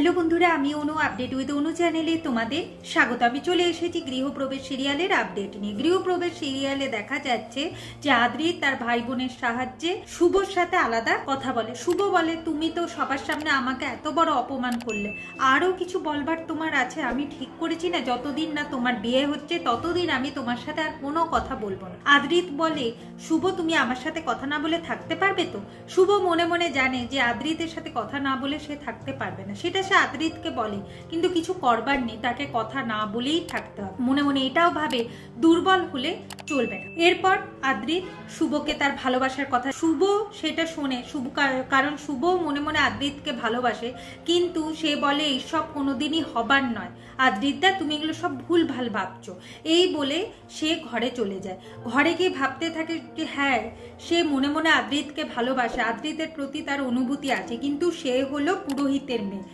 Hello বন্ধুরা, আমি অনু update with অনু চ্যানেলে তোমাদের স্বাগত। আমি চলে এসেছি গৃহপ্রবেশ সিরিয়ালের আপডেট নিয়ে। গৃহপ্রবেশ সিরিয়ালে দেখা যাচ্ছে যে আদ্রিত তার ভাই বোনের সাহায্যে শুভর সাথে আলাদা কথা বলে। শুভ বলে, তুমি তো সবার সামনে আমাকে এত বড় অপমান করলে, আরও কিছু বলবার তোমার আছে? আমি ঠিক করেছি না, যতদিন না তোমার বিয়ে হচ্ছে ততদিন আমি তোমার সাথে আর কোনো কথা বলবো না। আদ্রিত বলে, শুভ তুমি আমার সাথে কথা না বলে থাকতে পারবে তো? শুভ মনে মনে জানে যে আদ্রিতের সাথে কথা না বলে সে থাকতে পারবে না, সেটা সে আদ্রিতকে বলে, কিন্তু কিছু করবার নেই, তাকে কথা না বলেই থাকতে হবে। মনে মনে এটাও ভাবে দুর্বল হলে চলবে না। এরপর আদ্রিত শুভকে তার ভালোবাসার কথা, শুভ সেটা শোনে, শুভ কারণ শুভ মনে মনে আদ্রিতকে ভালোবাসে, কিন্তু সে বলে এইসব কোনোদিনই হবার নয়, আদ্রিতদা তুমি এগুলো সব ভুল ভাল ভাবছো। এই বলে সে ঘরে চলে যায়। ঘরে গিয়ে ভাবতে থাকে যে হ্যাঁ, সে মনে মনে আদ্রিতকে ভালোবাসে, আদ্রিতের প্রতি তার অনুভূতি আছে, কিন্তু সে হলো পুরোহিতের মেয়ে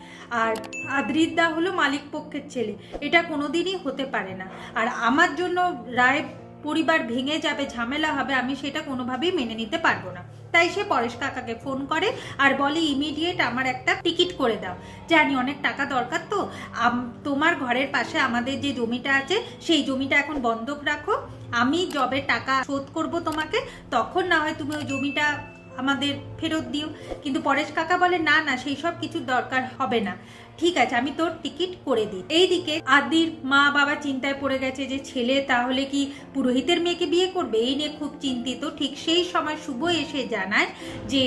আর আদ্রিতদা হলো মালিক পক্ষের ছেলে। এটা কোনোদিনই হতে পারে না। আর আমার জন্য রায় পরিবার ভেঙে যাবে, ঝামেলা হবে, আমি সেটা কোনোভাবেই মেনে নিতে পারবো না। তাই সে পরেশ কাকাকে ফোন করে আর বলে ইমিডিয়েট আমার একটা টিকিট করে দাও, জানি অনেক টাকা দরকার, তো তোমার ঘরের পাশে আমাদের যে জমিটা আছে সেই জমিটা এখন বন্ধক রাখো, আমি জবে টাকা শোধ করব তোমাকে, তখন না হয় তুমি ওই জমিটা আমাদের ফেরত দিও। কিন্তু পরেশ কাকা বলে না না, সেই সব কিছুর দরকার হবে না, ঠিক আছে আমি তোর টিকিট করে দিই। এইদিকে আদির মা বাবা চিন্তায় পড়ে গেছে যে ছেলে তাহলে কি পুরোহিতের মেয়েকে বিয়ে করবে, এই নিয়ে খুব চিন্তিত। ঠিক সেই সময় শুভ এসে জানায় যে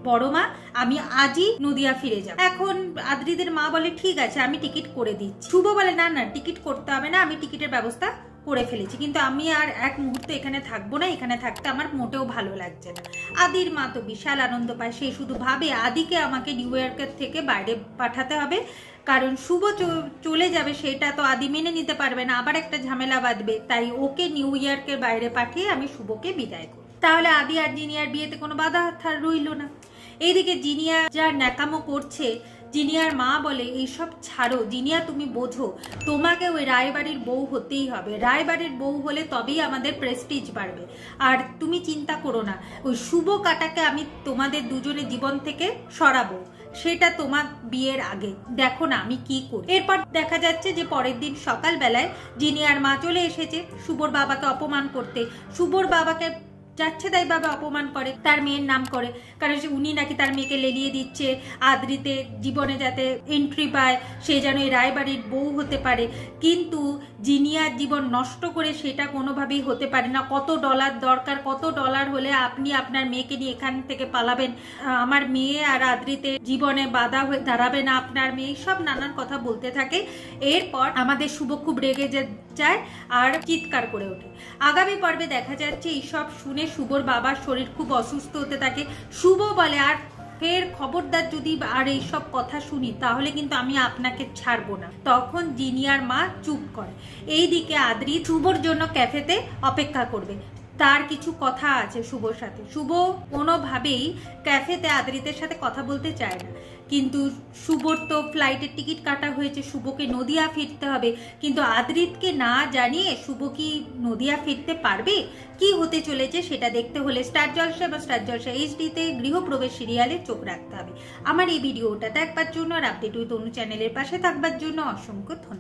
বড় মা, আমি আজই নদিয়া ফিরে যাব। এখন আদ্রিদের মা বলে ঠিক আছে আমি টিকিট করে দিচ্ছি। শুভ বলে না না, টিকিট করতে হবে না, আমি টিকিটের ব্যবস্থা করে ফেলেছি, কিন্তু আমি আর এক মুহূর্ত এখানে থাকবো না, এখানে থাকতে আমার মোটেও ভালো লাগছে না। আদির মা তো বিশাল আনন্দ পায়, সে শুধু ভাবে আদিকে আমাকে নিউ ইয়র্কের থেকে বাইরে পাঠাতে হবে, কারণ শুভ চলে যাবে সেটা তো আদি মেনে নিতে পারবে না, আবার একটা ঝামেলা বাঁধবে, তাই ওকে নিউ ইয়র্কের বাইরে পাঠিয়ে আমি শুভকে বিদায় করি। তাহলে আদি আর জিনিয়ার বিয়েতে কোনো বাধা রইল না। এইদিকে জিনিয়া যা ন্যাকামো করছে, জিনিয়ার মা বলে এইসব ছাড়ো জিনিয়া, তুমি বোঝো তোমাকে ওই রায়বাড়ির বউ হতেই হবে, রায়বাড়ির বউ হলে তবেই আমাদের প্রেস্টিজ বাড়বে। আর তুমি চিন্তা করো না, ওই শুভ কাটাকে আমি তোমাদের দুজনের জীবন থেকে সরাবো, সেটা তোমার বিয়ের আগে, দেখো না আমি কি করি। এরপর দেখা যাচ্ছে যে পরের দিন সকালবেলায় জিনিয়ার মা চলে এসেছে শুভর বাবাকে অপমান করতে। শুভর বাবাকে যাচ্ছে তাই বাবা অপমান করে, তার মেয়ের নাম করে, কারণ উনি নাকি তার মেয়েকে লেলিয়ে দিচ্ছে আদ্রিতের জীবনে যাতে এন্ট্রি পায়, সে যেন এই রায়বাড়ির বউ হতে পারে। কিন্তু জিনিয়ার জীবন নষ্ট করে সেটা কোনোভাবেই হতে পারে না। কত ডলার দরকার, কত ডলার হলে আপনি আপনার মেয়েকে নিয়ে এখান থেকে পালাবেন, আমার মেয়ে আর আদ্রিতের জীবনে বাধা হয়ে দাঁড়াবে না আপনার মেয়ে, সব নানান কথা বলতে থাকে। এরপর আমাদের শুভ খুব রেগে যায় আর চিৎকার করে ওঠে। আগামী পর্বে দেখা যাচ্ছে এইসব শুনে শুভর বাবার শরীর খুব অসুস্থ হতে থাকে। শুভ বলে আর ফের খবরদার যদি আর এইসব কথা শুনি তাহলে কিন্তু আমি আপনাকে ছাড়বো না। তখন জিনিয়ার মা চুপ করে। এইদিকে আদ্রি শুভর জন্য ক্যাফেতে অপেক্ষা করবে, তার কিছু কথা আছে শুভর সাথে। শুভ কোনোভাবেই ক্যাফেতে আদ্রিতের সাথে কথা বলতে চায় না, কিন্তু শুভর তো ফ্লাইটের টিকিট কাটা হয়েছে, শুভকে নদিয়া ফিরতে হবে, কিন্তু আদ্রিতকে না জানিয়ে শুভ কি নদিয়া ফিরতে পারবে? কি হতে চলেছে সেটা দেখতে হলে স্টার জলসা বা স্টার জলসা এইচডিতে গৃহপ্রবেশ সিরিয়ালে চোখ রাখতে হবে। আমার এই ভিডিওটা দেখবার জন্য আর আপডেট উইথ অনু চ্যানেলের পাশে থাকবার জন্য অসংখ্য ধন্যবাদ।